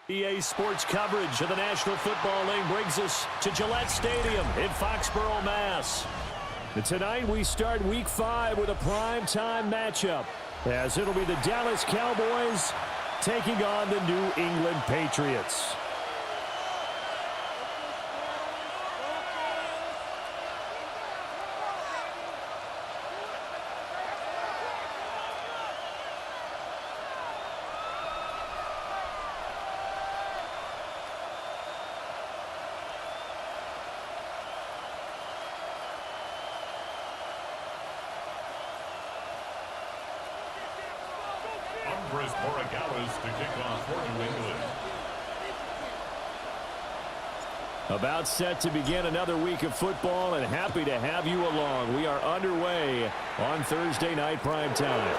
EA Sports coverage of the National Football League brings us to Gillette Stadium in Foxborough, Mass. And tonight we start Week 5 with a primetime matchup, as it'll be the Dallas Cowboys taking on the New England Patriots. About set to begin another week of football, and happy to have you along. We are underway on Thursday night primetime.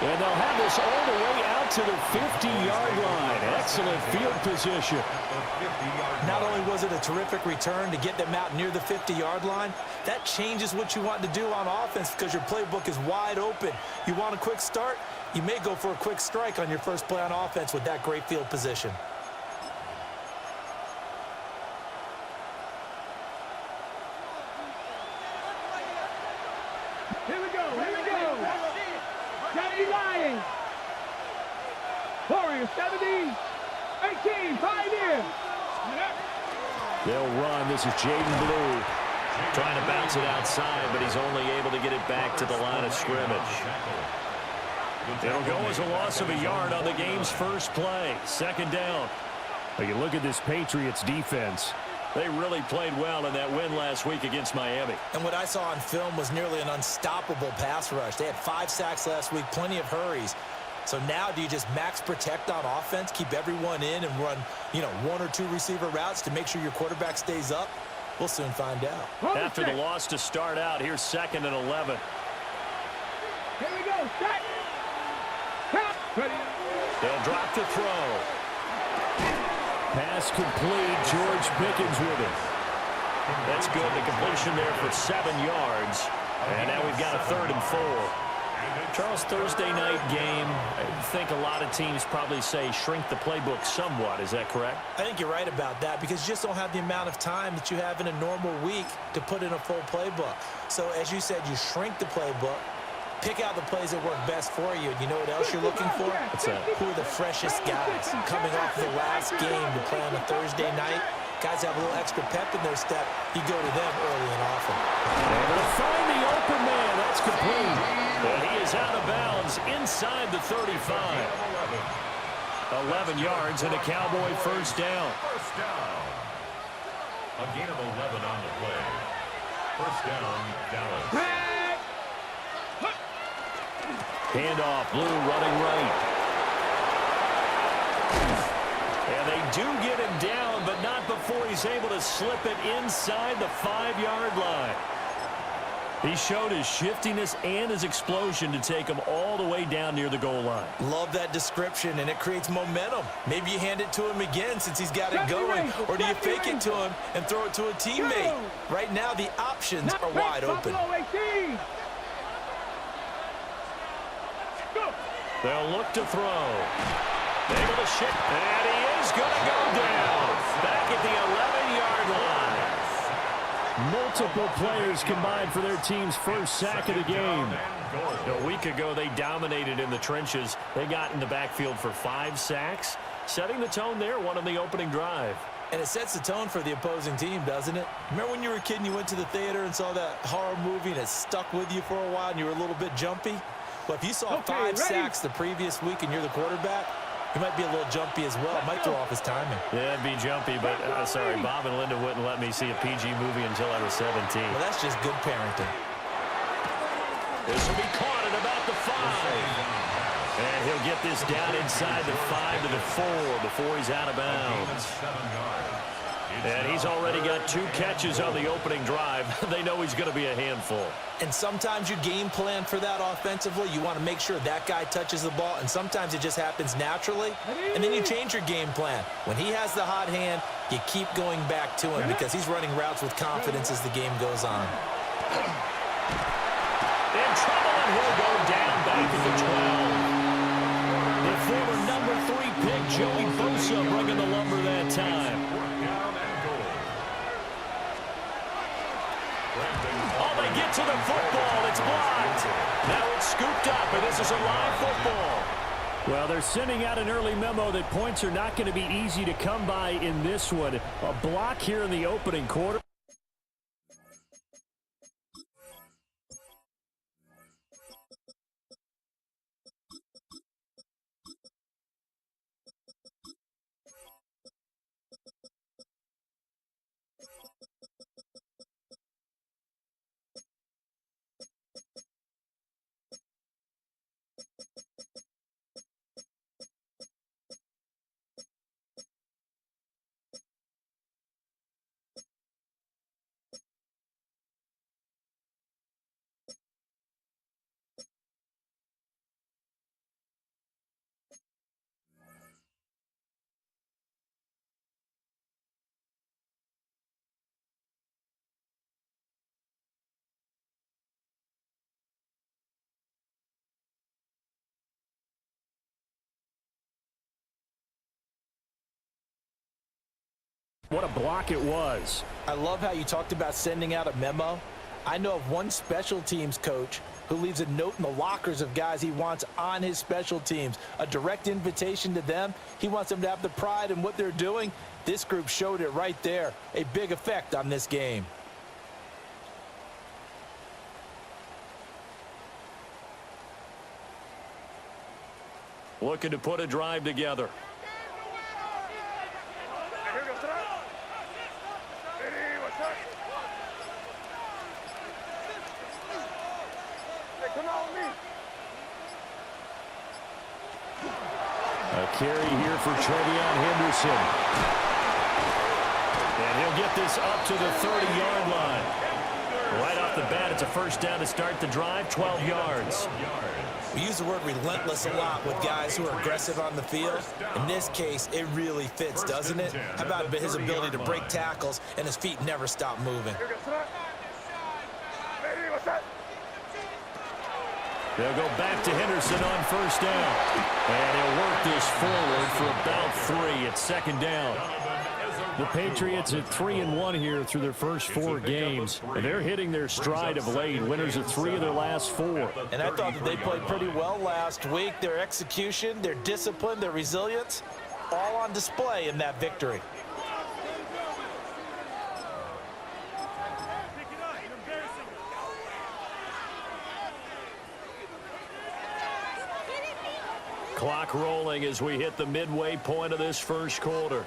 And they'll have this all the way out to the 50-yard line. Excellent field position. Not only was it a terrific return to get them out near the 50-yard line, that changes what you want to do on offense because your playbook is wide open. You want a quick start? You may go for a quick strike on your first play on offense with that great field position. Here we go. Johnny Lyons. Warriors 70, 18, Pioneer. They'll run. This is Jaden Blue trying to bounce it outside, but he's only able to get it back to the line of scrimmage. It'll go as a loss of a yard on the game's first play. Second down. But you look at this Patriots defense. They really played well in that win last week against Miami. And what I saw on film was nearly an unstoppable pass rush. They had 5 sacks last week, plenty of hurries. So now do you just max protect on offense, keep everyone in and run, 1 or 2 receiver routes to make sure your quarterback stays up? We'll soon find out. After the loss to start out, here's 2nd and 11. Here we go. Set. They'll drop to throw. Pass complete. George Pickens with it. That's good. The completion there for 7 yards. And now we've got a 3rd and 4. Charles, Thursday night game, I think a lot of teams probably say shrink the playbook somewhat. Is that correct? I think you're right about that because you just don't have the amount of time that you have in a normal week to put in a full playbook. So as you said, you shrink the playbook. Pick out the plays that work best for you. And you know what else you're looking for? What's that? Who are the freshest guys coming off the last game to play on a Thursday night? Guys have a little extra pep in their step. You go to them early and often. Able to find the open man. That's complete. And he is out of bounds inside the 35. 11 yards and a Cowboy first down. A gain of 11 on the play. First down, Dallas. Handoff, Blue running right. And they do get him down, but not before he's able to slip it inside the 5-yard line. He showed his shiftiness and his explosion to take him all the way down near the goal line. Love that description, and it creates momentum. Maybe you hand it to him again since he's got it going, or do you fake it to him and throw it to a teammate? Right now, the options are wide open. They'll look to throw. Able to shift, and he is going to go down. Back at the 11-yard line. Multiple players combined for their team's first sack of the game. A week ago, they dominated in the trenches. They got in the backfield for 5 sacks, setting the tone there, one on the opening drive. And it sets the tone for the opposing team, doesn't it? Remember when you were a kid and you went to the theater and saw that horror movie and it stuck with you for a while and you were a little bit jumpy? Well, if you saw 5 sacks the previous week and you're the quarterback, he might be a little jumpy as well. It might throw off his timing. Yeah, it'd be jumpy, but sorry, Bob and Linda wouldn't let me see a PG movie until I was 17. Well, that's just good parenting. This will be caught at about the 5. And he'll get this down inside the 5 to the 4 before he's out of bounds. And he's already got 2 catches on the opening drive. They know he's going to be a handful. And sometimes you game plan for that offensively. You want to make sure that guy touches the ball, and sometimes it just happens naturally. And then you change your game plan. When he has the hot hand, you keep going back to him because he's running routes with confidence as the game goes on. In trouble, and he'll go down back at the 12. to the football. It's blocked. Now it's scooped up, and this is a live football. Well, they're sending out an early memo that points are not going to be easy to come by in this one. A block here in the opening quarter. What a block it was. I love how you talked about sending out a memo. I know of one special teams coach who leaves a note in the lockers of guys he wants on his special teams, a direct invitation to them. He wants them to have the pride in what they're doing. This group showed it right there. A big effect on this game. Looking to put a drive together. A carry here for Trevion Henderson. And he'll get this up to the 30-yard line. Right off the bat, it's a first down to start the drive, 12 yards. We use the word relentless a lot with guys who are aggressive on the field. In this case, it really fits, doesn't it? How about his ability to break tackles and his feet never stop moving? They'll go back to Henderson on first down. And he'll work this forward for about 3 at second down. The Patriots at 3-1 here through their first 4 games. And they're hitting their stride of late. Winners of 3 of their last 4. And I thought that they played pretty well last week. Their execution, their discipline, their resilience, all on display in that victory. Clock rolling as we hit the midway point of this first quarter.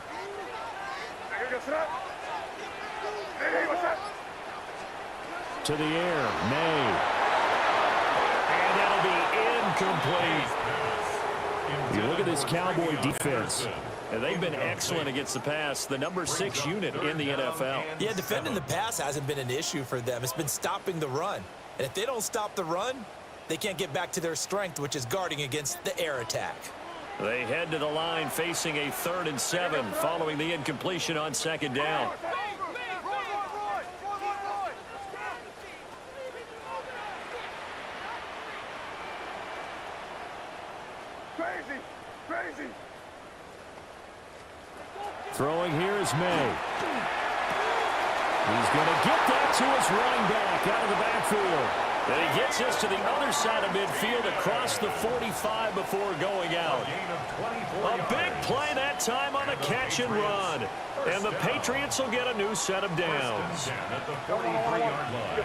To the air, May. And that'll be incomplete. You look at this Cowboy defense. And they've been excellent against the pass, the number 6 unit in the NFL. Yeah, defending the pass hasn't been an issue for them. It's been stopping the run. And if they don't stop the run, they can't get back to their strength, which is guarding against the air attack. They head to the line facing a 3rd and 7 following the incompletion on second down. Throwing here is May. He's going to get that to his running back out of the backfield. And he gets this to the other side of midfield across the 45 before going out. A big play that time on the catch and run. And the Patriots will get a new set of downs. At the 43-yard line.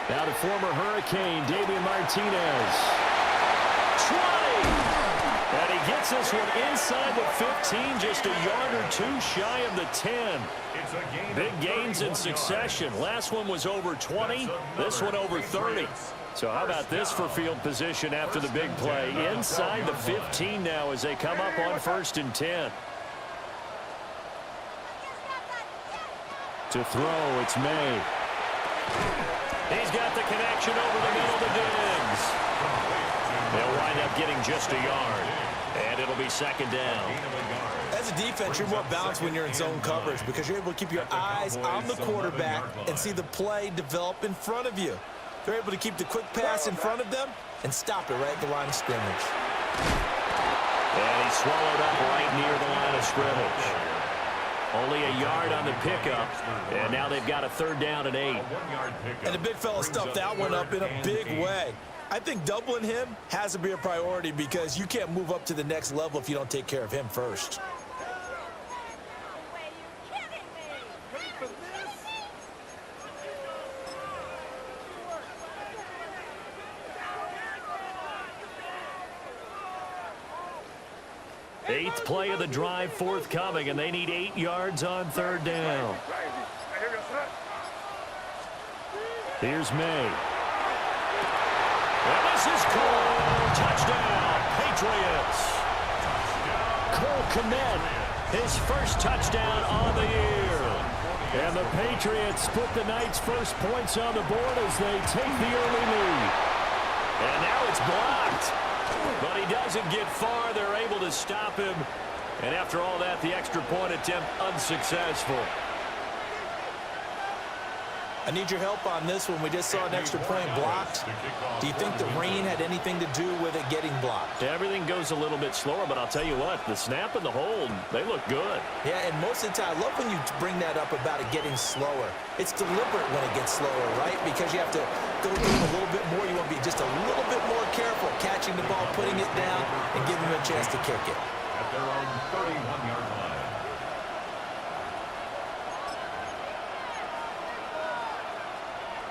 Now to former Hurricane Damian Martinez. 20! And he gets this one inside the 15, just a yard or 2 shy of the 10. Big gains in succession. Last one was over 20. This one over 30. So how about this for field position after the big play? Inside the 15 now as they come up on 1st and 10. To throw, it's May. He's got the connection over the middle to Diggs. They'll wind up getting just a yard. And it'll be second down. As a defense, you're more balanced when you're in zone coverage because you're able to keep your eyes on the quarterback and see the play develop in front of you. They're able to keep the quick pass in front of them and stop it right at the line of scrimmage. And he's swallowed up right near the line of scrimmage. Only a yard on the pickup, and now they've got a 3rd down and 8. And the big fella stuffed that one up in a big way. I think doubling him has to be a priority because you can't move up to the next level if you don't take care of him first. Eighth play of the drive forthcoming, and they need 8 yards on 3rd down. Here's May. And this is Cole. Touchdown, Patriots. Cole Kmet, his first touchdown on the year. And the Patriots put the night's first points on the board as they take the early lead. And now it's blocked. But he doesn't get far. They're able to stop him. And after all that, the extra point attempt unsuccessful. I need your help on this one. We just saw an extra point blocked. Do you think the rain had anything to do with it getting blocked? Everything goes a little bit slower, but I'll tell you what, the snap and the hold, they look good. Yeah, and most of the time, I love when you bring that up about it getting slower. It's deliberate when it gets slower, right? Because you have to go through a little bit more. You want to be just a little bit more careful catching the ball, putting it down, and giving them a chance to kick it. At their own 31-yard line.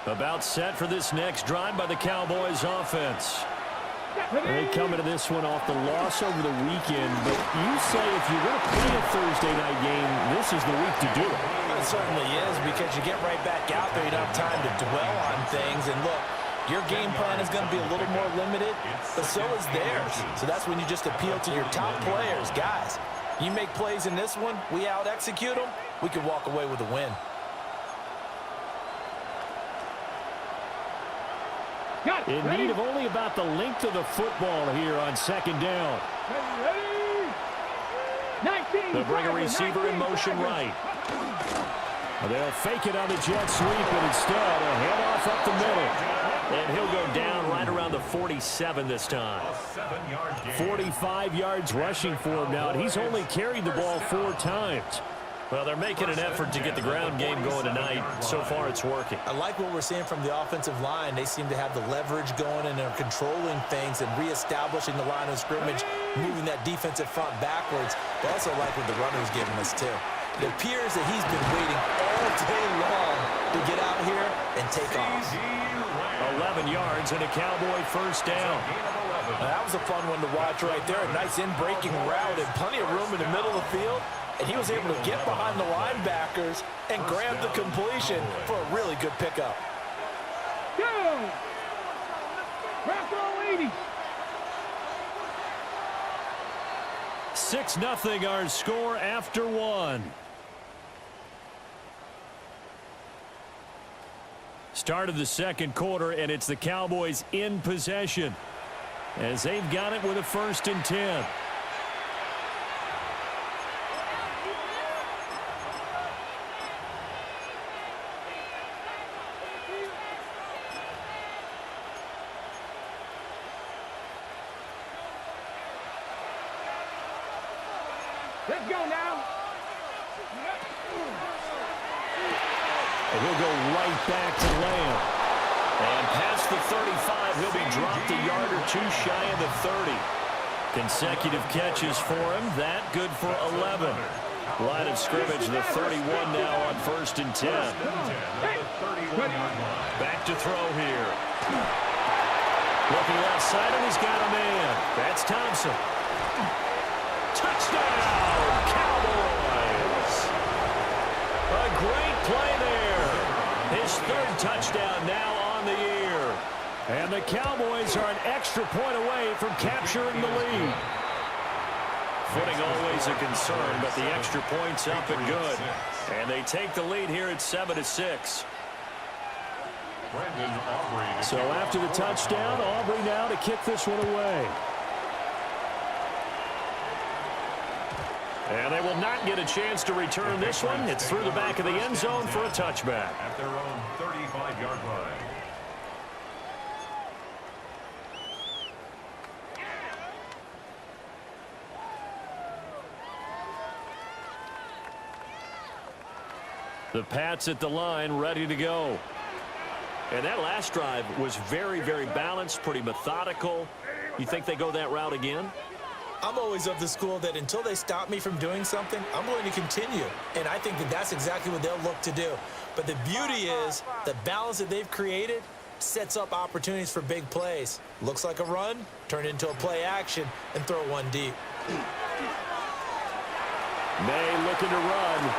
About set for this next drive by the Cowboys offense. They come into this one off the loss over the weekend, but you say if you're going to play a Thursday night game, this is the week to do it. It certainly is, because you get right back out there. You don't have time to dwell on things. And look, your game plan is going to be a little more limited, but so is theirs. So that's when you just appeal to your top players. Guys, you make plays in this one, we out-execute them, we can walk away with a win. In need of only about the length of the football here on 2nd down. They'll bring a receiver in motion right. They'll fake it on the jet sweep, and instead a handoff up the middle. And he'll go down right around the 47 this time. 45 yards rushing for him now, and he's only carried the ball 4 times. Well, they're making an effort to get the ground game going tonight. So far, it's working. I like what we're seeing from the offensive line. They seem to have the leverage going, and they're controlling things and reestablishing the line of scrimmage, moving that defensive front backwards. But also like what the runner's giving us, too. It appears that he's been waiting all day long to get out here and take off. 11 yards and a Cowboy 1st down. Now, that was a fun one to watch right there. A nice in-breaking route and plenty of room in the middle of the field. And he was able to get behind the linebackers and grab the completion for a really good pickup. Go! Raffle 80. 6-0 our score after 1. Start of the 2nd quarter, and it's the Cowboys in possession as they've got it with a 1st and 10. Let's go now. And he'll go right back to Lamb. And past the 35, he'll be dropped a yard or 2 shy of the 30. Consecutive catches for him. That good for 11. Line of scrimmage, the 31 now on 1st and 10. Back to throw here. Looking left side, and he's got a man. That's Thompson. Touchdown, Cowboys! A great play there. His 3rd touchdown now on the year. And the Cowboys are an extra point away from capturing the lead. Footing always a concern, but the extra point's up and good. And they take the lead here at 7-6. So after the touchdown, Aubrey now to kick this one away. And they will not get a chance to return this one. It's through the back of the end zone for a touchback. At their own 35-yard line. The Pats at the line, ready to go. And that last drive was very, very balanced, pretty methodical. You think they go that route again? I'm always of the school that until they stop me from doing something, I'm going to continue. And I think that that's exactly what they'll look to do. But the beauty is the balance that they've created sets up opportunities for big plays. Looks like a run, turn into a play action, and throw one deep. May looking to run.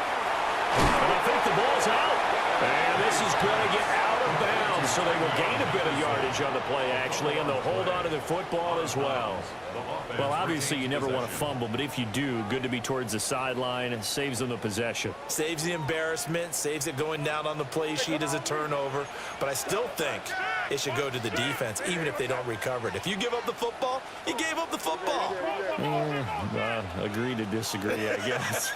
And I think the ball's out. And this is going to get out of bounds, so they will gain a bit of yardage on the play, actually, and they'll hold on to the football as well. Well, obviously, you never want to fumble, but if you do, good to be towards the sideline. It saves them the possession. Saves the embarrassment, saves it going down on the play sheet as a turnover. But I still think it should go to the defense, even if they don't recover it. If you give up the football, you gave up the football. Agree to disagree, I guess.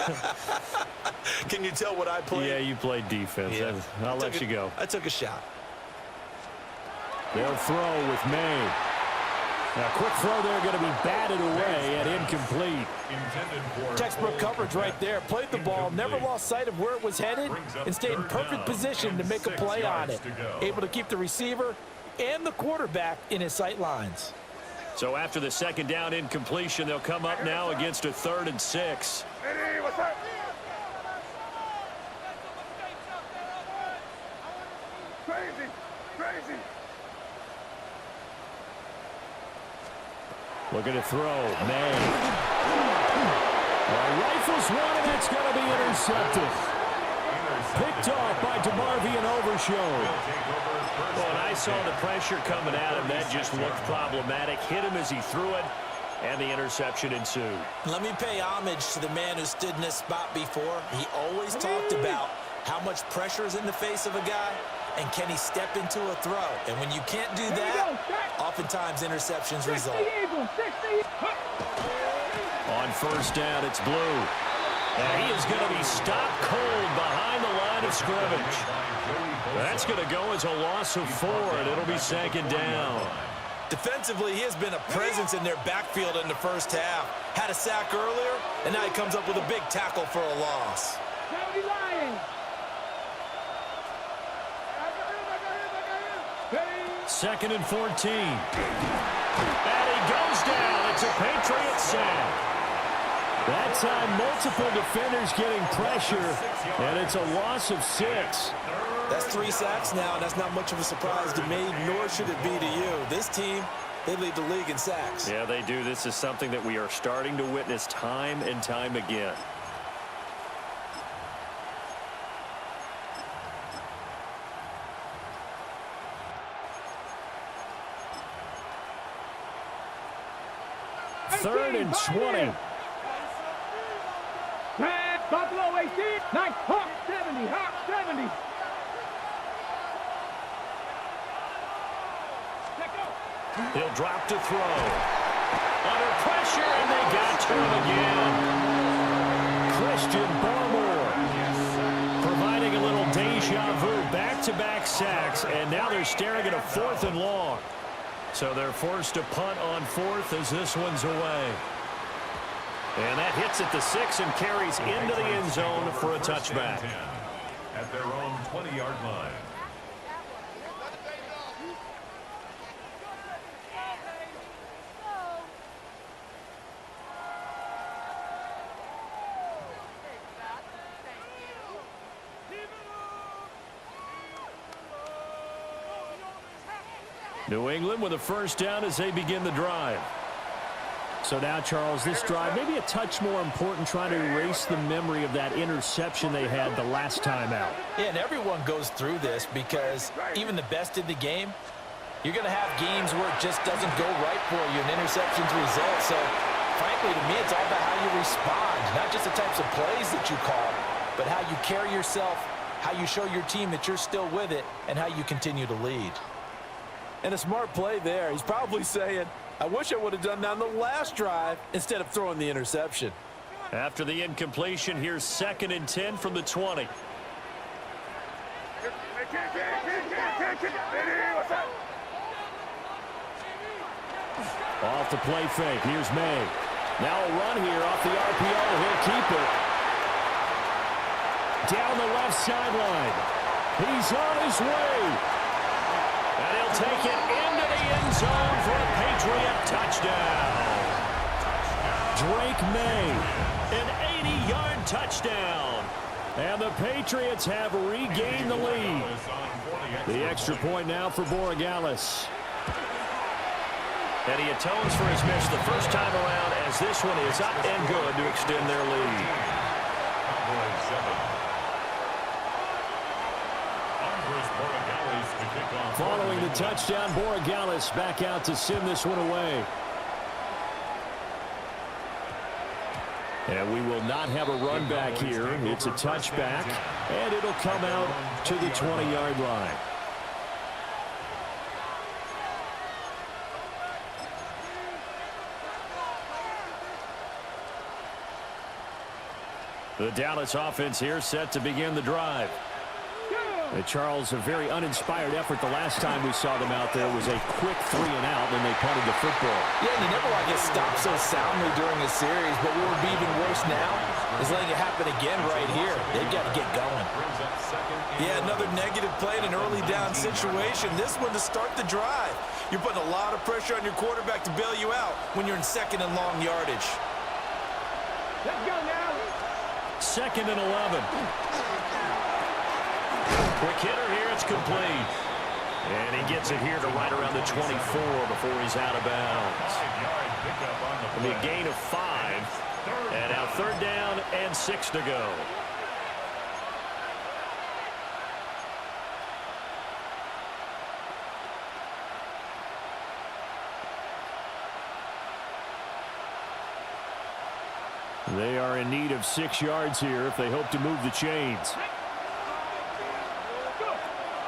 Can you tell what I played? Yeah, you played defense. Yeah. I'll let you go. I took a shot. They'll throw with May. Now, quick throw there, going to be batted away and incomplete. Textbook coverage right there. Played the ball, never lost sight of where it was headed, and stayed in perfect position to make a play on it. Able to keep the receiver and the quarterback in his sight lines. So after the second down incompletion, they'll come up now against a 3rd and 6. Hey, what's up? Crazy, crazy. Looking to throw. May. Rifles one, and that's going to be intercepted. Picked off by DeMarvion Overshown. Well, and I saw the pressure coming at him. That just looked problematic. Hit him as he threw it, and the interception ensued. Let me pay homage to the man who stood in this spot before. He always talked about how much pressure is in the face of a guy, and can he step into a throw? And when you can't do that, oftentimes interceptions result. On first down, it's Blue. And he is going to be stopped cold behind the line of scrimmage. That's going to go as a loss of 4, and it'll be 2nd down. Defensively, he has been a presence in their backfield in the first half. Had a sack earlier, and now he comes up with a big tackle for a loss. 2nd and 14. And he goes down. It's a Patriot sack. That time, multiple defenders getting pressure, and it's a loss of 6. That's 3 sacks now, and that's not much of a surprise to me, nor should it be to you. This team, they lead the league in sacks. Yeah, they do. This is something that we are starting to witness time and time again. Third and 20. Buffalo 18. Nice. Hawk 70. Hawk 70. He'll drop to throw. Under pressure, and they got to him again. Christian Barmore providing a little deja vu. Back-to-back sacks, and now they're staring at a 4th and long. So they're forced to punt on 4th as this one's away. And that hits at the 6 and carries into the end zone for a touchback. At their own 20-yard line. New England with a first down as they begin the drive. So now, Charles, this drive maybe a touch more important, trying to erase the memory of that interception they had the last time out. Yeah, and everyone goes through this because even the best in the game, you're going to have games where it just doesn't go right for you and interceptions result. So, frankly, to me, it's all about how you respond, not just the types of plays that you call, but how you carry yourself, how you show your team that you're still with it, and how you continue to lead. And a smart play there. He's probably saying, I wish I would have done that on the last drive instead of throwing the interception. After the incompletion, here's 2nd and 10 from the 20. Off the play fake. Here's May. Now a run here off the RPO. He'll keep it. down the left sideline. He's on his way. And he'll take it into the end zone for a Patriot touchdown. Drake May. An 80-yard touchdown. And the Patriots have regained the lead. The extra point now for Borregales. And he atones for his miss the first time around as this one is up and good to extend their lead. Following the touchdown, Borregales back out to send this one away. And we will not have a run back here. It's a touchback, and it'll come out to the 20-yard line. The Dallas offense here set to begin the drive. Charles, a very uninspired effort the last time we saw them out there was a quick 3-and-out, and they punted the football. Yeah, and you never want to get stopped so soundly during a series, but what would be even worse now is letting it happen again right here. They've got to get going. Yeah, another negative play in an early down situation. This one to start the drive. You're putting a lot of pressure on your quarterback to bail you out when you're in second and long yardage. Let's go now. 2nd and 11. Quick hitter here, it's complete. And he gets it here to right around the 24 before he's out of bounds. It'll be a gain of 5. And now 3rd down and 6 to go. They are in need of 6 yards here if they hope to move the chains.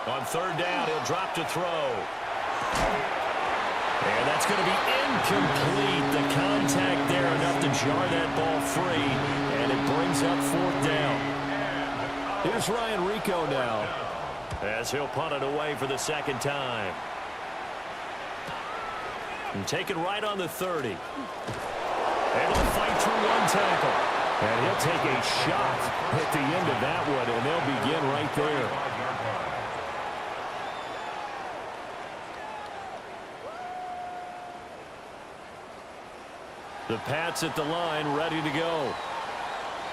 On 3rd down, he'll drop to throw. And that's going to be incomplete. The contact there enough to jar that ball free. And it brings up 4th down. Here's Ryan Rico now. As he'll punt it away for the 2nd time. And take it right on the 30. Able to fight through one tackle. And he'll take a shot at the end of that one, and they'll begin right there. The Pats at the line, ready to go.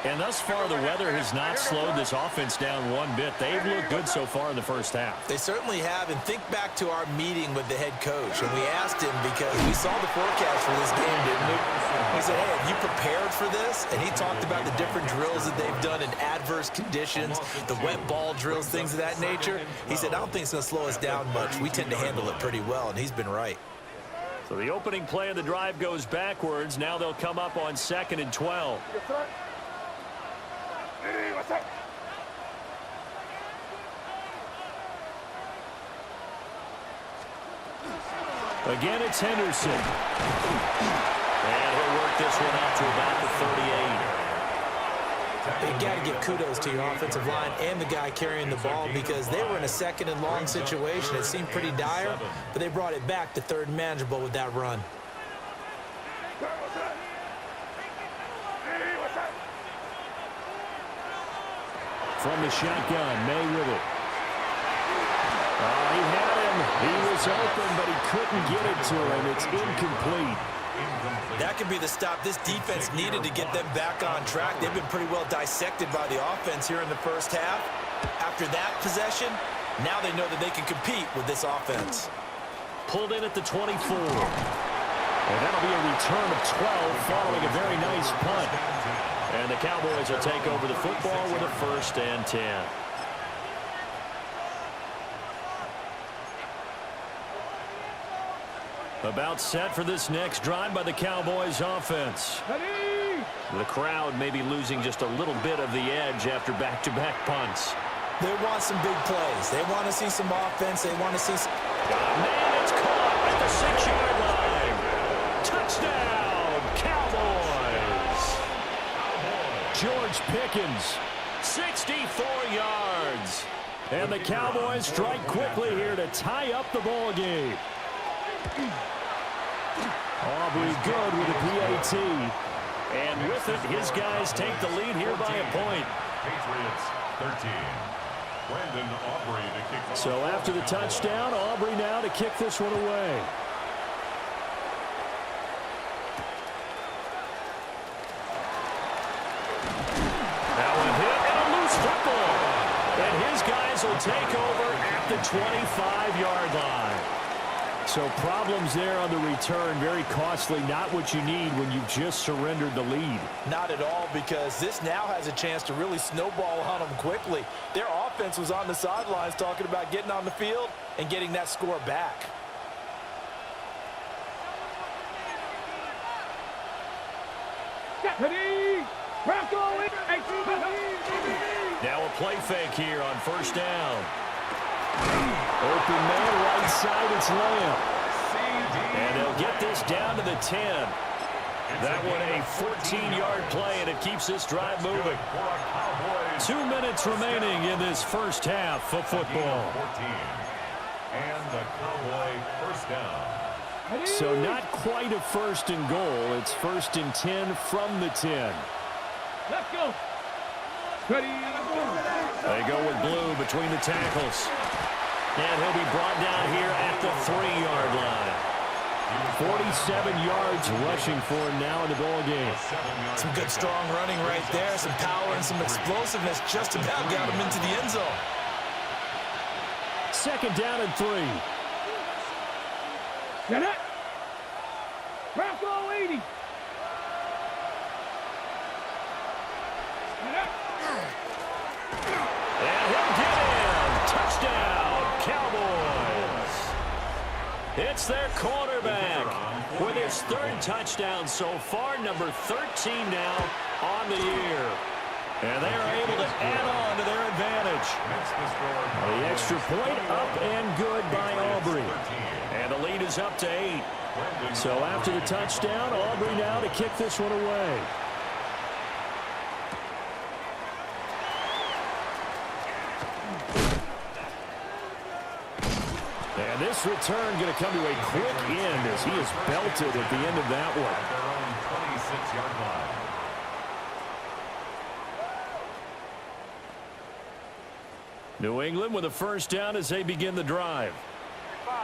And thus far, the weather has not slowed this offense down one bit. They've looked good so far in the first half. They certainly have, and think back to our meeting with the head coach, and we asked him because we saw the forecast for this game, didn't we? We said, hey, have you prepared for this? And he talked about the different drills that they've done in adverse conditions, the wet ball drills, things of that nature. He said, I don't think it's going to slow us down much. We tend to handle it pretty well, and he's been right. So the opening play of the drive goes backwards. Now they'll come up on 2nd and 12. Again, it's Henderson. And he'll work this one out to about the 38. You got to give kudos to your offensive line and the guy carrying the ball because they were in a 2nd and long situation. It seemed pretty dire, but they brought it back to 3rd and manageable with that run. From the shotgun, May with it. He had him. He was open, but he couldn't get it to him. It's incomplete. That could be the stop this defense needed to get them back on track. They've been pretty well dissected by the offense here in the first half. After that possession, now they know that they can compete with this offense. Pulled in at the 24. And that'll be a return of 12 following a very nice punt. And the Cowboys will take over the football with a 1st and 10. About set for this next drive by the Cowboys offense. The crowd may be losing just a little bit of the edge after back-to-back punts. They want some big plays. They want to see some offense. They want to see some... Man, it's caught at the 6-yard line. Touchdown, Cowboys. George Pickens. 64 yards. And the Cowboys strike quickly here to tie up the ball game. Aubrey good with a PAT. And with it, his guys take the lead here by a point. Patriots 13. Brandon Aubrey to kick off. So after the touchdown, Aubrey now to kick this one away. Now a hit and a loose football. And his guys will take over at the 25-yard line. So problems there on the return. Very costly. Not what you need when you've just surrendered the lead. Not at all, because this now has a chance to really snowball on them quickly. Their offense was on the sidelines talking about getting on the field and getting that score back. Now a play fake here on first down. Open man, right side, it's Lamb. And they'll get this down to the 10. That one a 14-yard play, and it keeps this drive moving. 2 minutes remaining in this first half of football. And the Cowboy first down. So not quite a first and goal. It's first and 10 from the 10. Let's go. Ready. They go with Blue between the tackles. And he'll be brought down here at the 3-yard line. 47 yards rushing for him now in the ball game. Some good strong running right there, some power and some explosiveness just about got him into the end zone. Second down and 3. Get it. Bronco 80. And he'll get him. Touchdown, Cowboys. It's their quarterback with his third touchdown so far, number 13 now on the year. And they are able to add on to their advantage. The extra point up and good by Aubrey. And the lead is up to 8. So after the touchdown, Aubrey now to kick this one away. And this return going to come to a quick end as he is belted at the end of that one. Their own 26-yard line. New England with a first down as they begin the drive.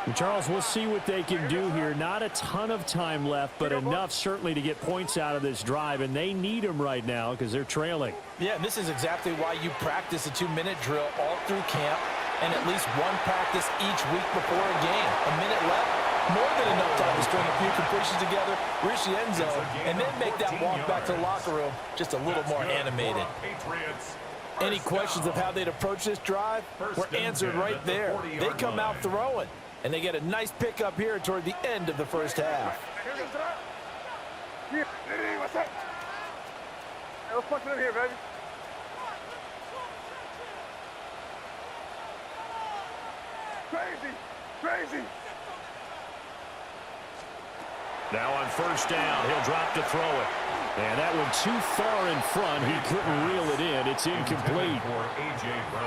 And Charles, we'll see what they can do here. Not a ton of time left, but enough certainly to get points out of this drive, and they need them right now because they're trailing. Yeah, and this is exactly why you practice a 2-minute drill all through camp and at least one practice each week before a game. A minute left, more than enough time to string a few completions together, reach the end zone, and then make that walk back to the locker room just a little more animated. Any questions of how they'd approach this drive were answered right there. They come out throwing, and they get a nice pickup here toward the end of the first half. What's up? Hey, let's punch it in here, baby. Crazy, crazy. Now on first down, he'll drop to throw it. And that one too far in front. He couldn't reel it in. It's incomplete.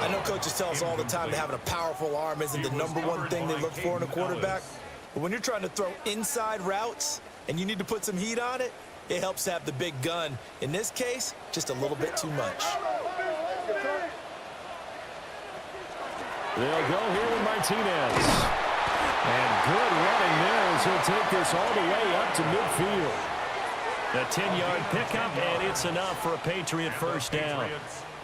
I know coaches tell us all the time that having a powerful arm isn't the #1 thing they look for in a quarterback. But when you're trying to throw inside routes and you need to put some heat on it, it helps to have the big gun. In this case, just a little bit too much. They'll go here with Martinez. And good running there as he'll take this all the way up to midfield. The 10-yard pickup, and it's enough for a Patriot first down.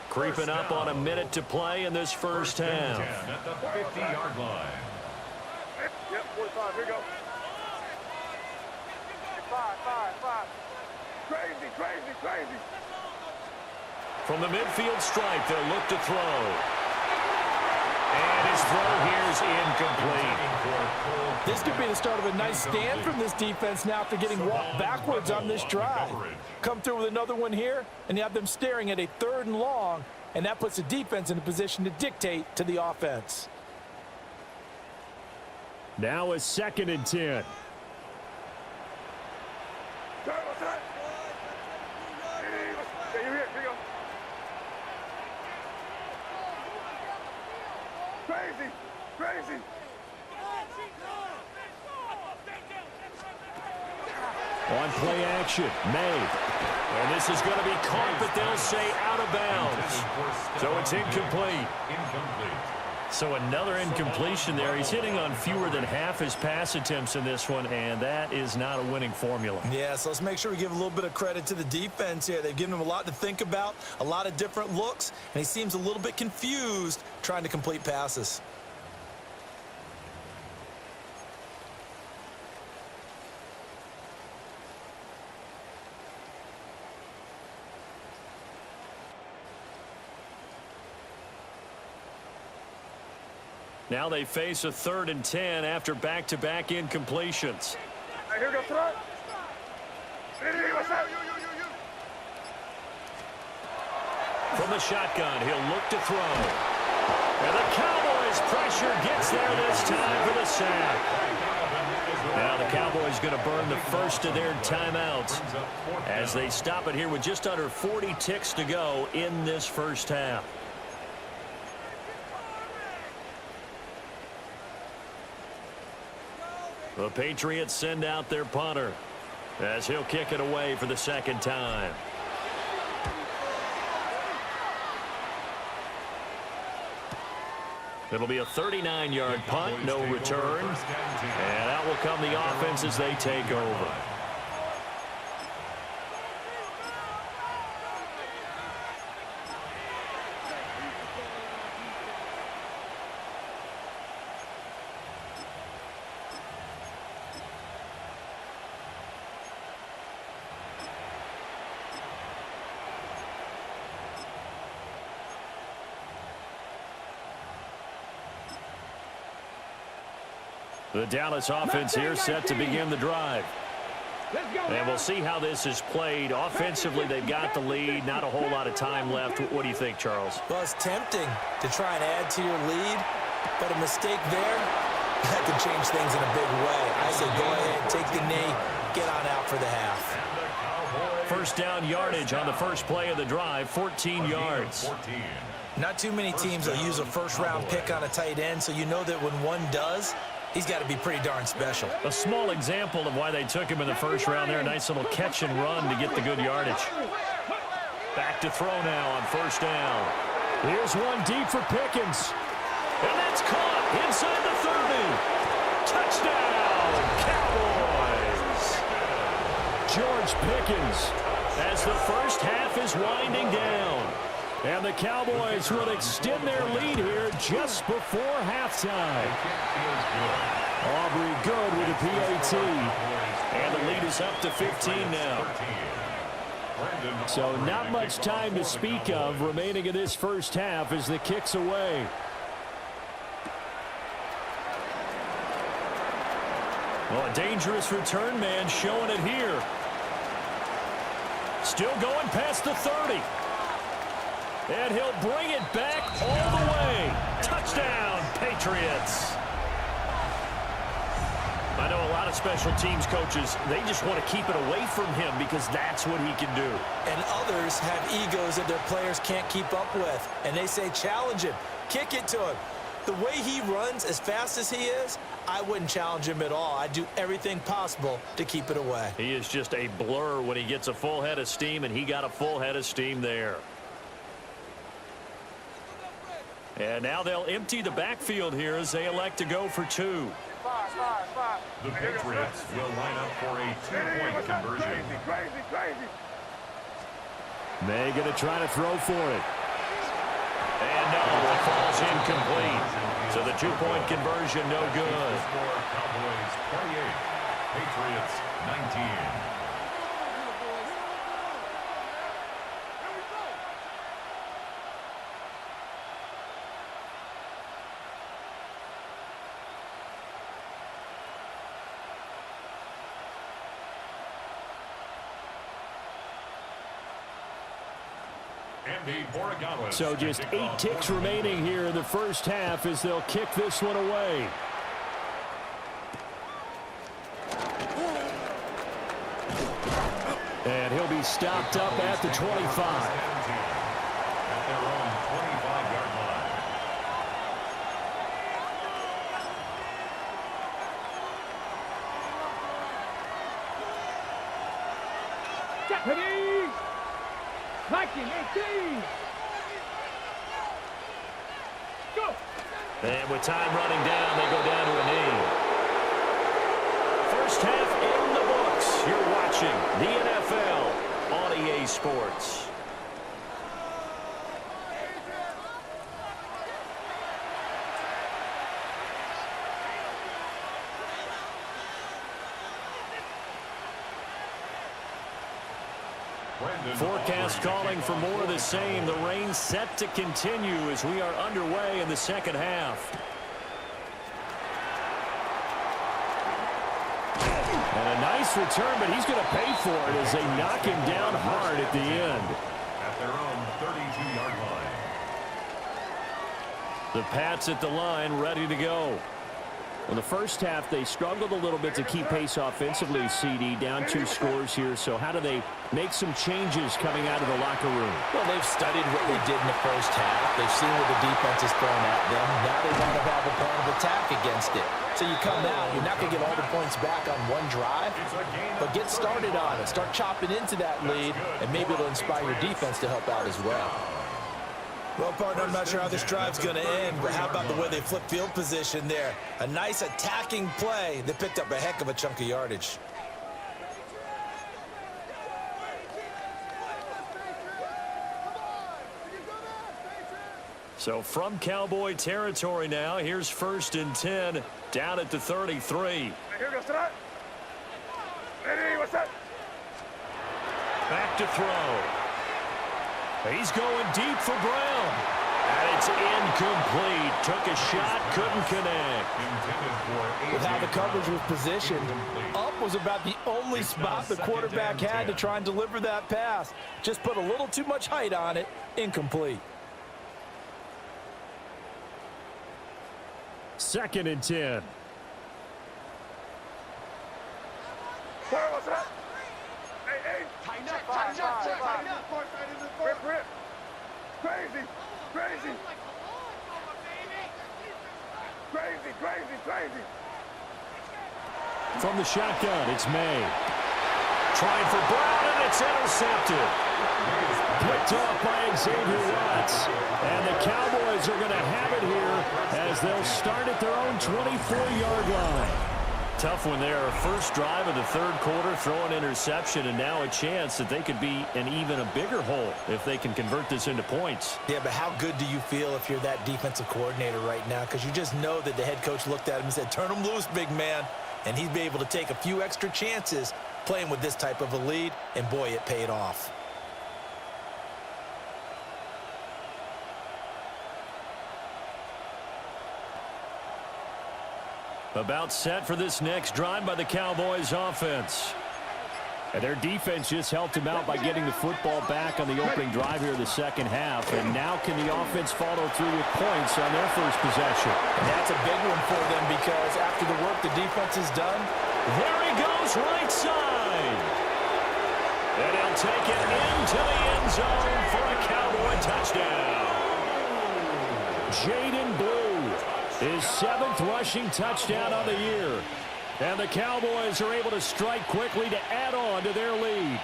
Creeping up on a minute to play in this first half. At the 50-yard line. Yep, 45, here we go. 5. Crazy, crazy, crazy. From the midfield stripe, they'll look to throw. And his throw here is incomplete. This could be the start of a nice stand from this defense now after getting walked backwards on this drive. Come through with another one here, and you have them staring at a 3rd and long, and that puts the defense in a position to dictate to the offense. Now a 2nd and 10. On play action, May. And this is going to be caught, but they'll say out of bounds. So it's incomplete. So another incompletion there. He's hitting on fewer than half his pass attempts in this one, and that is not a winning formula. Yeah, so let's make sure we give a little bit of credit to the defense here. They've given him a lot to think about, a lot of different looks, and he seems a little bit confused trying to complete passes. Now they face a 3rd and 10 after back-to-back incompletions. Here go throw. From the shotgun, he'll look to throw. And the Cowboys' pressure gets there this time for the sack. Now the Cowboys going to burn the first of their timeouts as they stop it here with just under 40 ticks to go in this first half. The Patriots send out their punter as he'll kick it away for the second time. It'll be a 39-yard punt, no return. And out will come the offense as they take over. The Dallas offense here set to begin the drive. And we'll see how this is played. Offensively, they've got the lead. Not a whole lot of time left. What do you think, Charles? Well, it's tempting to try and add to your lead, but a mistake there, that could change things in a big way. I say go ahead, take the knee, get on out for the half. First down yardage on the first play of the drive, 14 yards. Not too many teams will use a first-round pick on a tight end, so you know that when one does, he's got to be pretty darn special. A small example of why they took him in the first round there. A nice little catch and run to get the good yardage. Back to throw now on first down. Here's one deep for Pickens. And that's caught inside the 30. Touchdown, Cowboys. George Pickens as the first half is winding down. And the Cowboys will extend their lead here just before halftime. Aubrey good with a PAT. And the lead is up to 15 now. So not much time to speak of remaining in this first half as the kick's away. Well, a dangerous return man showing it here. Still going past the 30. And he'll bring it back all the way. Touchdown, Patriots. I know a lot of special teams coaches, they just want to keep it away from him because that's what he can do. And others have egos that their players can't keep up with. And they say, challenge him, kick it to him. The way he runs as fast as he is, I wouldn't challenge him at all. I'd do everything possible to keep it away. He is just a blur when he gets a full head of steam, and he got a full head of steam there. And now they'll empty the backfield here as they elect to go for two. The Patriots will line up for a two-point conversion. May going to try to throw for it. And no, it falls incomplete. So the two-point conversion no good. Cowboys 28, Patriots 19. So just 8 ticks remaining here in the first half as they'll kick this one away. And he'll be stopped up at the 25. At their own 25-yard line. 70. Viking 18. Go. And with time running down, they go down to a knee. First half in the books. You're watching the NFL on EA Sports. Forecast calling for more of the same. The rain set to continue as we are underway in the second half. And a nice return, but he's going to pay for it as they knock him down hard at the end. At their own 32-yard line. The Pats at the line, ready to go. In the first half, they struggled a little bit to keep pace offensively, CD, down 2 scores here. So how do they make some changes coming out of the locker room? Well, they've studied what they did in the first half. They've seen what the defense has thrown at them. Now they want to have a plan of attack against it. So you come out, you're not going to get all the points back on one drive, but get started on it. Start chopping into that lead, and maybe it'll inspire your defense to help out as well. Well, partner, I'm not sure how this drive's going to end, but how about the way they flip field position there? A nice attacking play that picked up a heck of a chunk of yardage. So from Cowboy territory now, here's 1st and 10 down at the 33. Back to throw. He's going deep for Brown. And it's incomplete. Took a shot, couldn't connect. With how the coverage was positioned, up was about the only spot the quarterback had to try and deliver that pass. Just put a little too much height on it. Incomplete. 2nd and 10. Crazy. From the shotgun, it's May. Trying for Brown, and it's intercepted. Picked off by Xavier Watts. And the Cowboys are going to have it here as they'll start at their own 24-yard line. Tough one there. First drive of the 3rd quarter, throw an interception, and now a chance that they could be in even a bigger hole if they can convert this into points. Yeah, but how good do you feel if you're that defensive coordinator right now? Because you just know that the head coach looked at him and said, turn him loose, big man. And he'd be able to take a few extra chances playing with this type of a lead, and boy, it paid off. About set for this next drive by the Cowboys offense. And their defense just helped him out by getting the football back on the opening drive here in the second half. And now can the offense follow through with points on their first possession? And that's a big one for them because after the work the defense has done, there he goes right side. And he'll take it into the end zone for a Cowboy touchdown. Jaden Blue, his 7th rushing touchdown on the year. And the Cowboys are able to strike quickly to add on to their lead.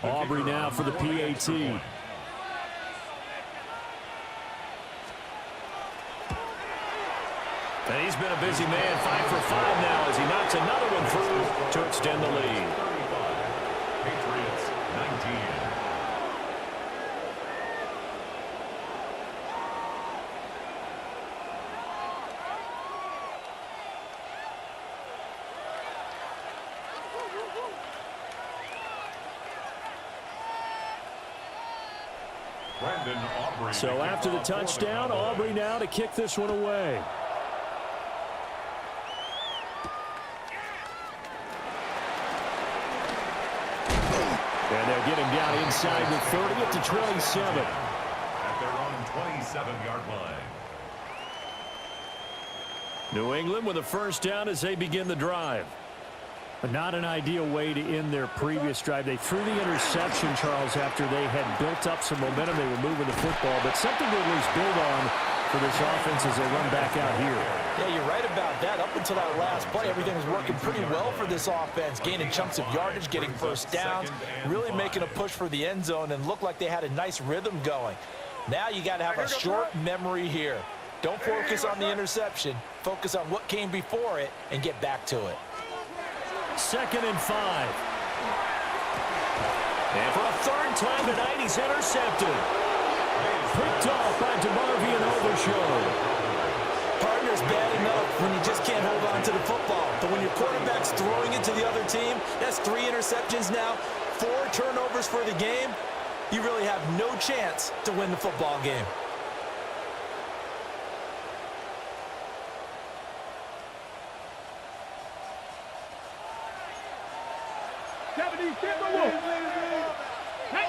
Aubrey now for the PAT. And he's been a busy man, 5 for 5 now as he knocks another one through to extend the lead. Patriots 19. So after the touchdown, Aubrey now to kick this one away. And they'll get him down inside the 30 at the 27. At their own 27-yard line. New England with a first down as they begin the drive. But not an ideal way to end their previous drive. They threw the interception, Charles, after they had built up some momentum. They were moving the football, but something that was built on for this offense as they run back out here. Yeah, you're right about that. Up until that last play, everything was working pretty well for this offense, gaining chunks of yardage, getting first downs, really making a push for the end zone, and looked like they had a nice rhythm going. Now you got to have a short memory here. Don't focus on the interception. Focus on what came before it and get back to it. 2nd and 5. And for a third time tonight, he's intercepted. Picked off by DeMarvion Overshow. Partner's bad enough when you just can't hold on to the football. But when your quarterback's throwing it to the other team, that's 3 interceptions now, 4 turnovers for the game. You really have no chance to win the football game. Hey.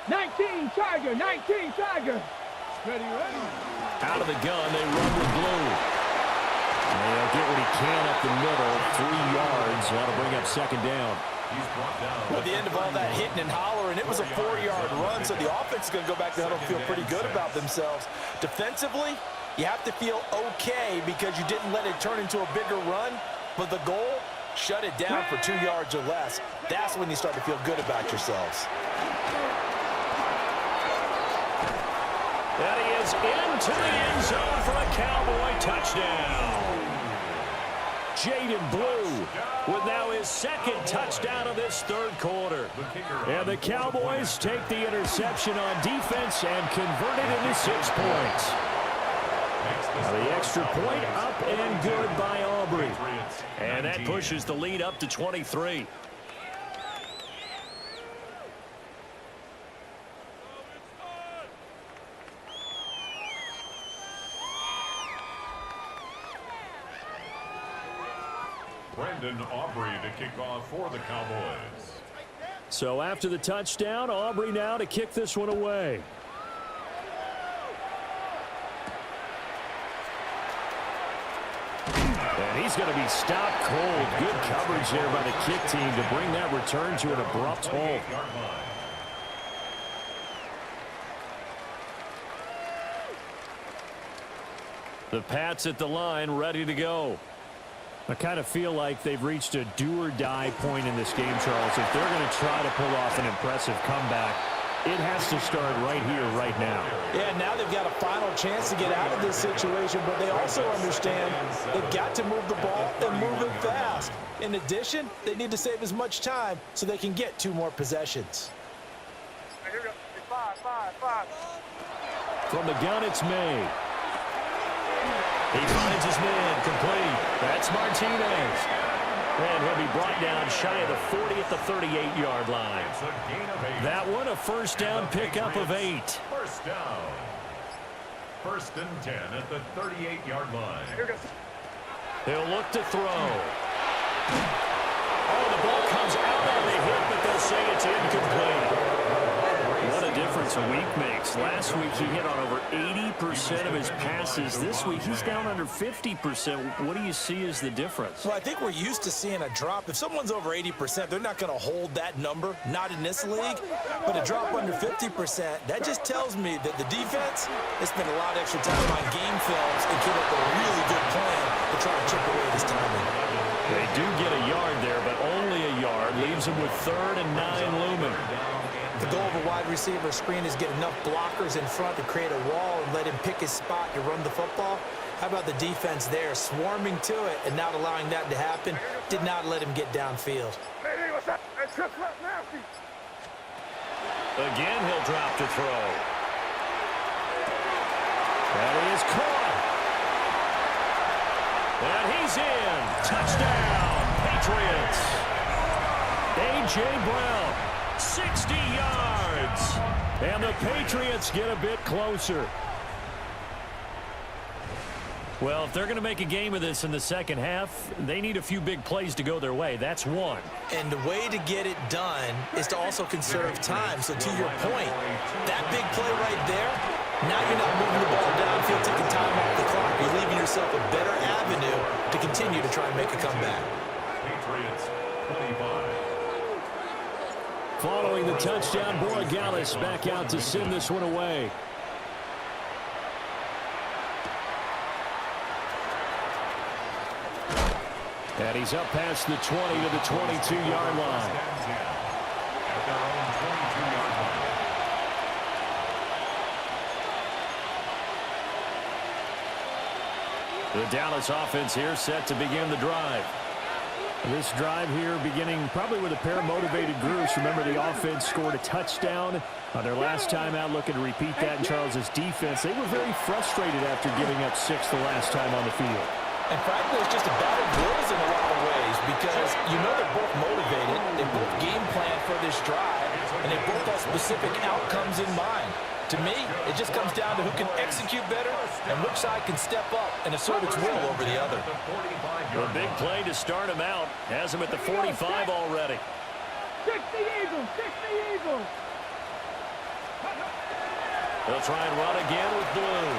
19 Tiger, 19 Tiger. Ready. Out of the gun, they run with blue. And they'll get what he can up the middle, 3 yards. That'll bring up 2nd down. At the end of all that hitting and hollering, it was a 4-yard run, so the offense is going to go back to huddle and feel pretty good about themselves. Defensively, you have to feel okay because you didn't let it turn into a bigger run, but the goal, shut it down for 2 yards or less. That's when you start to feel good about yourselves. And he is into the end zone for a Cowboy touchdown. Jaden Blue with now his 2nd touchdown of this 3rd quarter. And the Cowboys take the interception on defense and convert it into 6 points. Now the extra point up and good by Aubrey. And that pushes the lead up to 23. Brandon Aubrey to kick off for the Cowboys. So after the touchdown, Aubrey now to kick this one away. And he's going to be stopped cold. Good coverage there by the kick team to bring that return to an abrupt halt. The Pats at the line, ready to go. I kind of feel like they've reached a do-or-die point in this game, Charles. If they're going to try to pull off an impressive comeback, it has to start right here, right now. Yeah, now they've got a final chance to get out of this situation, but they also understand they've got to move the ball and move it fast. In addition, they need to save as much time so they can get 2 more possessions. Here we go. 5. From the gun, it's May. He finds his man complete. That's Martinez. And he'll be brought down shy of the 40 at the 38-yard line. That one a first down pickup of 8. First down. 1st and 10 at the 38-yard line. He'll look to throw. Oh, the ball comes out on the hit, but they'll say it's incomplete. What a difference a week makes. Last week he hit on over 80% of his passes. This week he's down under 50%. What do you see as the difference? Well, I think we're used to seeing a drop. If someone's over 80%, they're not going to hold that number, not in this league. But a drop under 50%, that just tells me that the defense has spent a lot of extra time on game films and came up with a really good plan to try to chip away this timing. They do get a yard there, but only a yard. Leaves them with 3rd and 9 looming. The goal of a wide receiver screen is get enough blockers in front to create a wall and let him pick his spot to run the football. How about the defense there, swarming to it and not allowing that to happen? Did not let him get downfield. Again, he'll drop to throw. That is caught. And he's in. Touchdown, Patriots. A.J. Brown, 60 yards. and the Patriots get a bit closer. Well, if they're going to make a game of this in the second half, they need a few big plays to go their way. That's one. And the way to get it done is to also conserve time. So to your point, that big play right there, now you're not moving the ball downfield, taking time off the clock. You're leaving yourself a better avenue to continue to try and make a comeback. Patriots 25. Following the touchdown, Borregales back out to send this one away. And he's up past the 20 to the 22-yard line. At their own 22-yard line. The Dallas offense here set to begin the drive. This drive here beginning probably with a pair of motivated groups. Remember, the offense scored a touchdown on their last time out, looking to repeat that in Charles's defense. They were very frustrated after giving up 6 the last time on the field. And frankly, it's just a battle of wills in a lot of ways because you know they're both motivated, they both game plan for this drive, and they both have specific outcomes in mind. To me, it just comes down to who can execute better and which side can step up and assert its will over the other. A big play to start him out. Has him at the 45 already. 60 Eagles, 60 Eagles. They'll try and run again with Blue.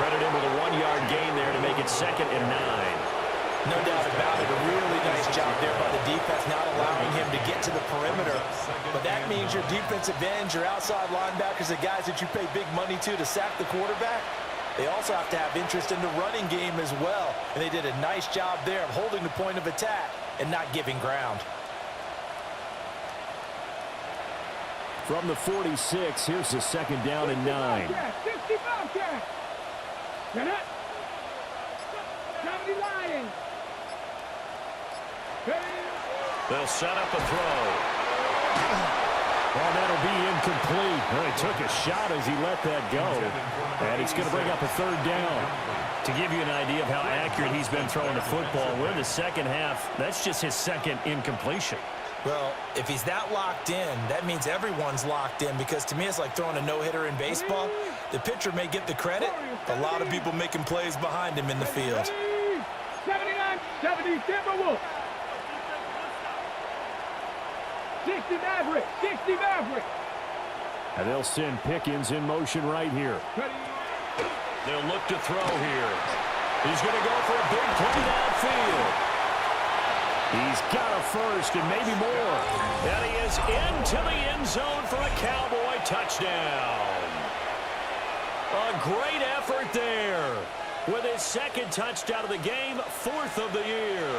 Credit him with a 1-yard gain there to make it 2nd and 9. No doubt about it. A really nice job there by the defense, not allowing him to get to the perimeter. But that means your defensive ends, your outside linebackers, the guys that you pay big money to sack the quarterback, they also have to have interest in the running game as well. And they did a nice job there of holding the point of attack and not giving ground. From the 46, here's the 2nd down and 9. 65 Jack. Get it. 70 Lions. They'll set up a throw. Well, that'll be incomplete. Well, he took a shot as he let that go. And it's going to bring up a 3rd down. To give you an idea of how accurate he's been throwing the football, we're in the second half. That's just his 2nd incompletion. Well, if he's that locked in, that means everyone's locked in because to me it's like throwing a no-hitter in baseball. The pitcher may get the credit. A lot of people making plays behind him in the field. 79, 70 Timberwolves. 60 Maverick, 60 Maverick. And they'll send Pickens in motion right here. They'll look to throw here. He's going to go for a big play downfield. He's got a first and maybe more. And he is into the end zone for a Cowboy touchdown. A great effort there. With his 2nd touchdown of the game, 4th of the year.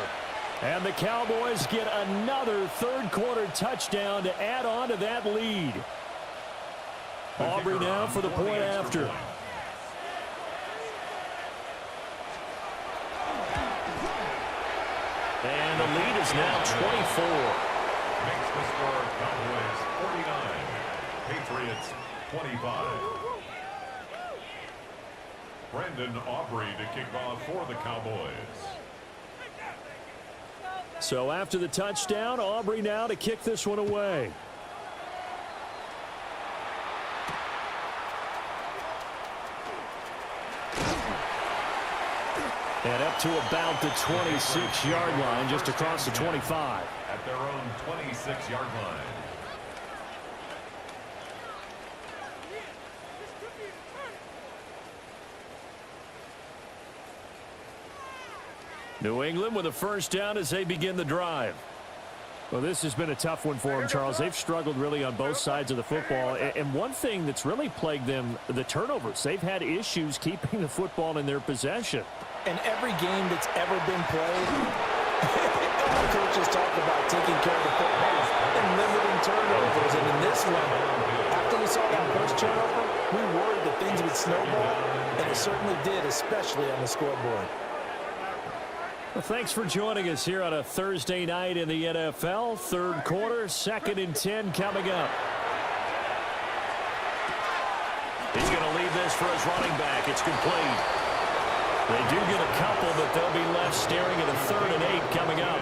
And the Cowboys get another 3rd quarter touchdown to add on to that lead. Aubrey now for the point after. And the lead is now 24. Makes the score Cowboys 49, Patriots 25. Brandon Aubrey to kick off for the Cowboys. So after the touchdown, Aubrey now to kick this one away. And up to about the 26-yard line, just across the 25. At their own 26-yard line. New England with a 1st down as they begin the drive. Well, this has been a tough one for them, Charles. They've struggled really on both sides of the football. And one thing that's really plagued them, the turnovers. They've had issues keeping the football in their possession. And every game that's ever been played, all coaches talk about taking care of the football and limiting turnovers. And in this one, after we saw that first turnover, we worried that things would snowball, and it certainly did, especially on the scoreboard. Well, thanks for joining us here on a Thursday night in the NFL. 3rd quarter, 2nd and 10 coming up. He's going to leave this for his running back. It's complete. They do get a couple, but they'll be left staring at a 3rd and 8 coming up.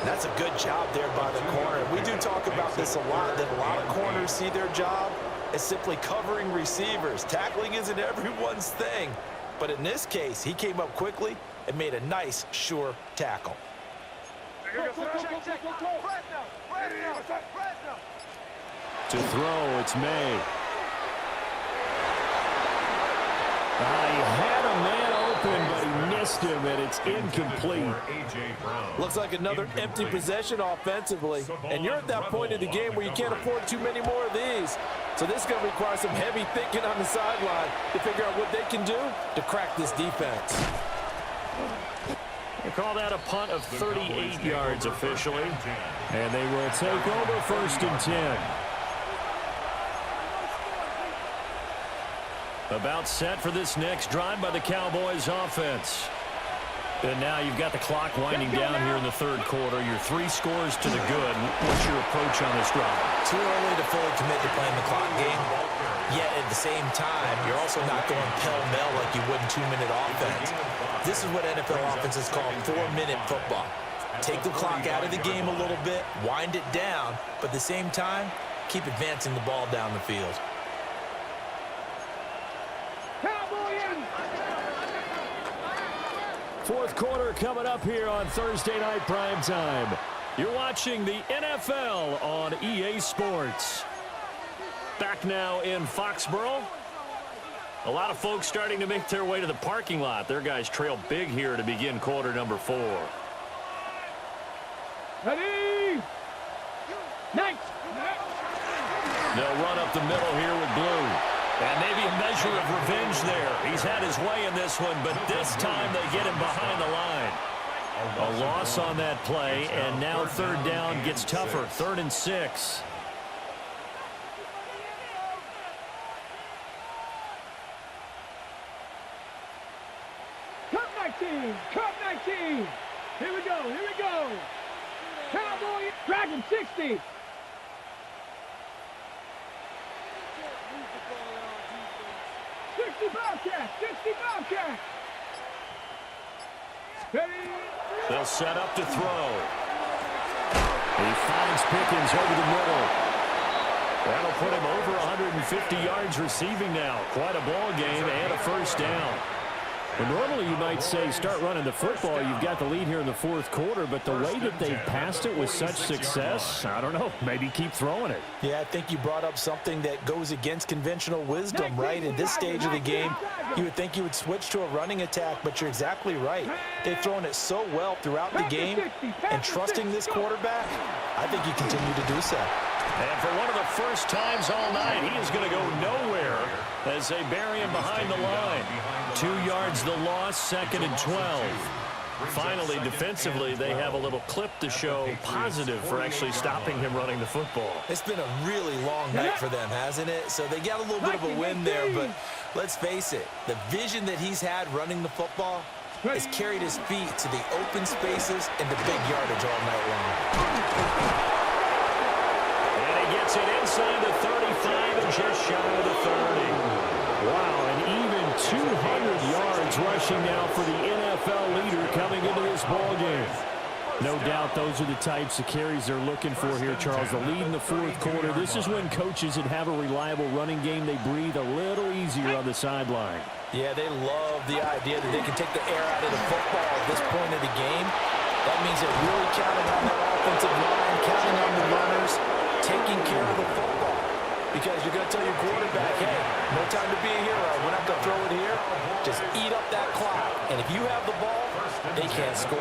That's a good job there by the corner. We do talk about this a lot, that a lot of corners see their job as simply covering receivers. Tackling isn't everyone's thing. But in this case, he came up quickly and made a nice, sure tackle. To throw, it's May. He had a man open, but he missed him, and it's incomplete. Looks like another empty possession offensively. And you're at that point in the game where you can't afford too many more of these. So this is going to require some heavy thinking on the sideline to figure out what they can do to crack this defense. They call that a punt of 38 yards officially. And they will take over 1st and 10. About set for this next drive by the Cowboys offense. And now you've got the clock winding down here in the 3rd quarter. You're 3 scores to the good. What's your approach on this drive? Too early to fully commit to playing the clock game. Yet at the same time, you're also not going pell-mell like you would in 2-minute offense. This is what NFL offenses call 4-minute football. Take the clock out of the game a little bit, wind it down, but at the same time, keep advancing the ball down the field. Fourth quarter coming up here on Thursday Night Primetime. You're watching the NFL on EA Sports. Back now in Foxborough. A lot of folks starting to make their way to the parking lot. Their guys trail big here to begin quarter number 4. Ready? Nice. They'll run up the middle here with Blue. And maybe a measure of revenge there. He's had his way in this one, but this time they get him behind the line. A loss on that play, and now 3rd down gets tougher. 3rd and 6. Cup 19. Cup 19. Here we go. Here we go. Cowboy Dragon 60. Bobcat, 60 Bobcat. Ready? They'll set up to throw. He finds Pickens over the middle. That'll put him over 150 yards receiving now. Quite a ball game and a 1st down. Well, normally you might say start running the football. You've got the lead here in the 4th quarter, but the way that they've passed it with such success, I don't know, maybe keep throwing it. Yeah, I think you brought up something that goes against conventional wisdom, right? At this stage of the game, you would think you would switch to a running attack, but you're exactly right. They've thrown it so well throughout the game, and trusting this quarterback, I think you continue to do so. And for one of the first times all night, he is going to go nowhere as they bury him behind the line. 2 yards the loss, 2nd and 12. Finally, defensively, they have a little clip to show positive for actually stopping him running the football. It's been a really long night for them, hasn't it? So they got a little bit of a win there, but let's face it, the vision that he's had running the football has carried his feet to the open spaces and the big yardage all night long. And he gets it inside the 35 and just shy of the 30. Wow, and even 200 yards rushing now for the NFL leader coming into this ball game. No doubt those are the types of carries they're looking for here, Charles. The lead in the 4th quarter. This is when coaches that have a reliable running game, they breathe a little easier on the sideline. Yeah, they love the idea that they can take the air out of the football at this point of the game. That means they're really counting on their offensive line, counting on the runners, taking care of the football. Because you're going to tell your quarterback, hey, no time to be a hero. We're not going to throw it here. Just eat up that clock. And if you have the ball, they can't score.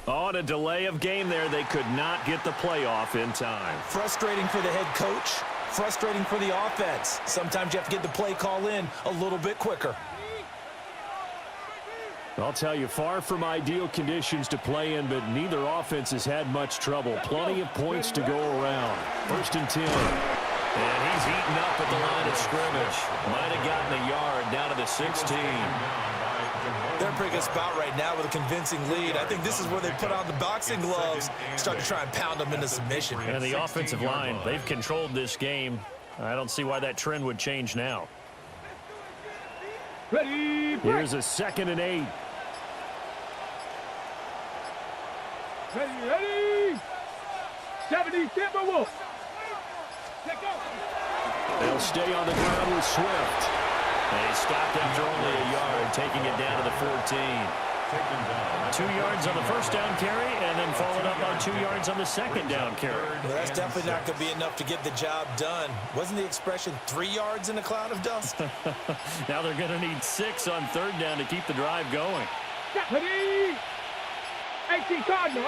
On a delay of game there, they could not get the playoff in time. Frustrating for the head coach. Frustrating for the offense. Sometimes you have to get the play call in a little bit quicker. I'll tell you, far from ideal conditions to play in, but neither offense has had much trouble. Plenty of points to go around. 1st and 10. And he's eaten up at the line of scrimmage. Might have gotten a yard down to the 16. They're in a pretty good spot right now with a convincing lead. I think this is where they put on the boxing gloves, start to try and pound them into submission. And the offensive line, they've controlled this game. I don't see why that trend would change now. Ready, break. Here's a 2nd and 8. Ready. 70 Timberwolves. Let go. They'll stay on the ground with Swift. And he stopped after only a yard, taking it down to the 14. 2 yards on the 1st down carry, and then followed up on 2 yards on the 2nd down carry. Well, that's definitely not going to be enough to get the job done. Wasn't the expression 3 yards in a cloud of dust? Now they're going to need 6 on 3rd down to keep the drive going. Ready. 18 Cardinal.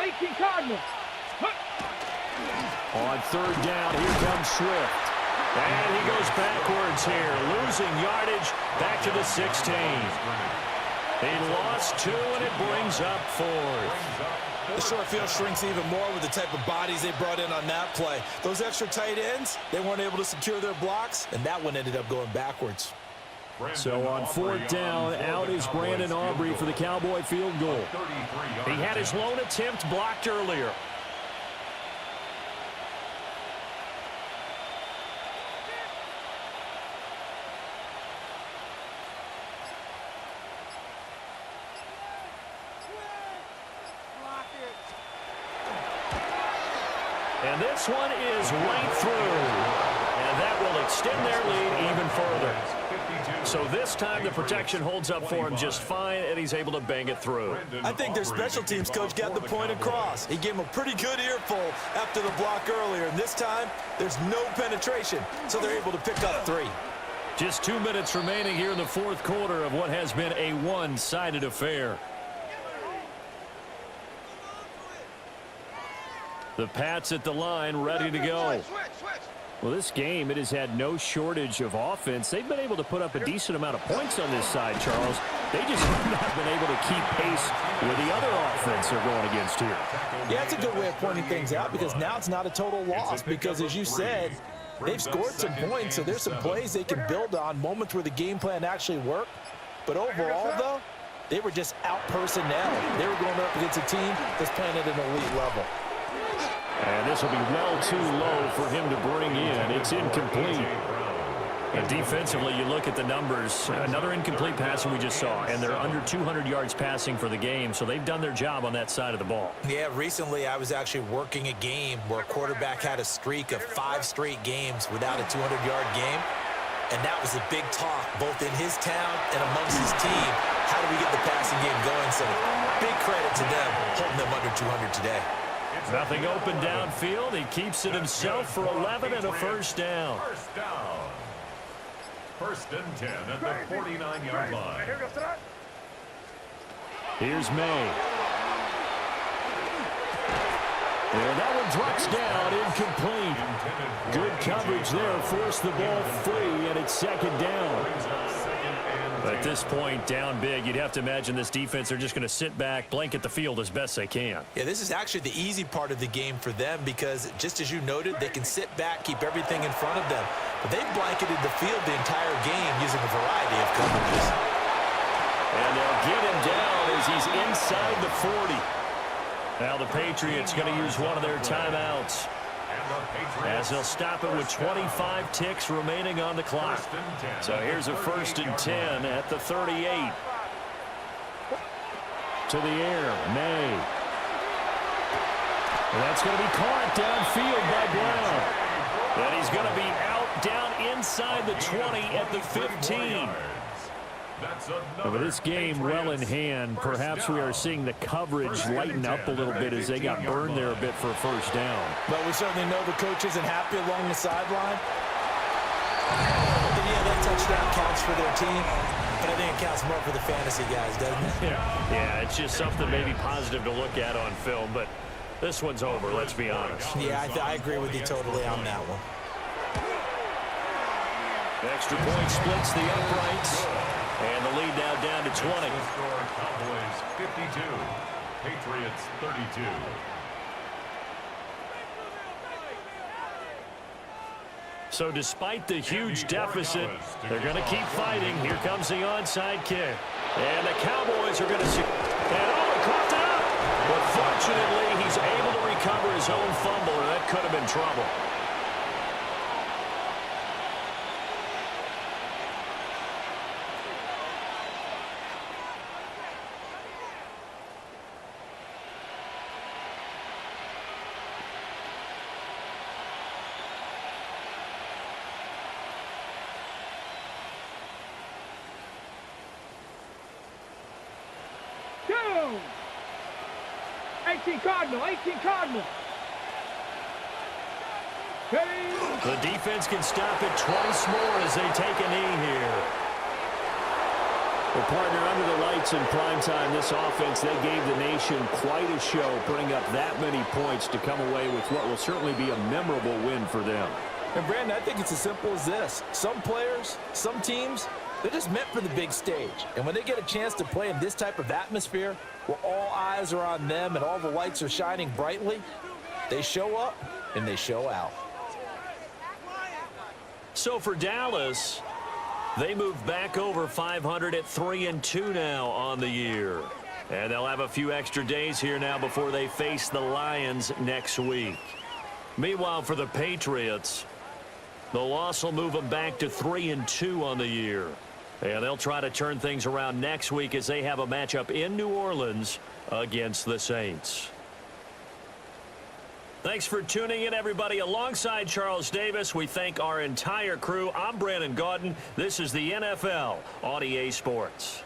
On 3rd down, here comes Swift. And he goes backwards here, losing yardage back to the 16. He lost 2, and it brings up 4th. The short field shrinks even more with the type of bodies they brought in on that play. Those extra tight ends, they weren't able to secure their blocks, and that one ended up going backwards. So on 4th down, out is Brandon Aubrey for the Cowboy field goal. He had his lone attempt blocked earlier. And this one is right through. And that will extend their lead even further. So this time the protection holds up for him just fine, and he's able to bang it through. I think their special teams coach got the point across. He gave him a pretty good earful after the block earlier, and this time there's no penetration, so they're able to pick up 3. Just 2 minutes remaining here in the 4th quarter of what has been a one-sided affair. The Pats at the line, ready to go. Well, this game, it has had no shortage of offense. They've been able to put up a decent amount of points on this side, Charles. They just have not been able to keep pace with the other offense they're going against here. Yeah, it's a good way of pointing things out because now it's not a total loss because, as you said, they've scored some points, so there's some plays they can build on, moments where the game plan actually worked. But overall, though, they were just out-personnel. They were going up against a team that's playing at an elite level. And this will be well too low for him to bring in. It's incomplete. And defensively, you look at the numbers. Another incomplete pass we just saw, and they're under 200 yards passing for the game, so they've done their job on that side of the ball. Yeah, recently I was actually working a game where a quarterback had a streak of 5 straight games without a 200-yard game, and that was a big talk both in his town and amongst his team. How do we get the passing game going? So big credit to them holding them under 200 today. Nothing open downfield. He keeps it himself for 11 and a 1st down. 1st and 10 at the 49-yard line. Here's May. And that one drops down, incomplete. Good coverage there, forced the ball free, and it's 2nd down. At this point, down big, you'd have to imagine this defense, they're just going to sit back, blanket the field as best they can. Yeah, this is actually the easy part of the game for them because, just as you noted, they can sit back, keep everything in front of them. But they've blanketed the field the entire game using a variety of coverages. And they'll get him down as he's inside the 40. Now the Patriots going to use one of their timeouts, as they'll stop it with 25 ticks remaining on the clock. So here's a 1st and 10 at the 38. To the air, May. And that's going to be caught downfield by Brown. And he's going to be out down inside the 20 at the 15. But this game well in hand. Perhaps we are seeing the coverage lighten up a little bit as they got burned there a bit for a 1st down. But we certainly know the coach isn't happy along the sideline. And yeah, that touchdown counts for their team. but I think it counts more for the fantasy guys, doesn't it? Yeah, it's just something maybe positive to look at on film, but this one's over, let's be honest. Yeah, I agree with you totally on that one. Extra point splits the uprights, and the lead now down to 20. Score Cowboys 52, Patriots 32. So despite the huge deficit, they're going to keep fighting. Here comes the onside kick. And the Cowboys are going to... And he caught it up! But fortunately, he's able to recover his own fumble, or that could have been trouble. Two. 18 Cardinal, 18 Cardinal. The defense can stop it twice more as they take a knee here. Well, partner, under the lights in primetime, this offense, they gave the nation quite a show, putting up that many points to come away with what will certainly be a memorable win for them. And, Brandon, I think it's as simple as this. Some players, some teams, they're just meant for the big stage. And when they get a chance to play in this type of atmosphere, where all eyes are on them and all the lights are shining brightly, they show up and they show out. So for Dallas, they move back over 500 at 3-2 now on the year. And they'll have a few extra days here now before they face the Lions next week. Meanwhile, for the Patriots, the loss will move them back to 3-2 on the year. And they'll try to turn things around next week as they have a matchup in New Orleans against the Saints. Thanks for tuning in, everybody. Alongside Charles Davis, we thank our entire crew. I'm Brandon Gaudin. This is the NFL on EA Sports.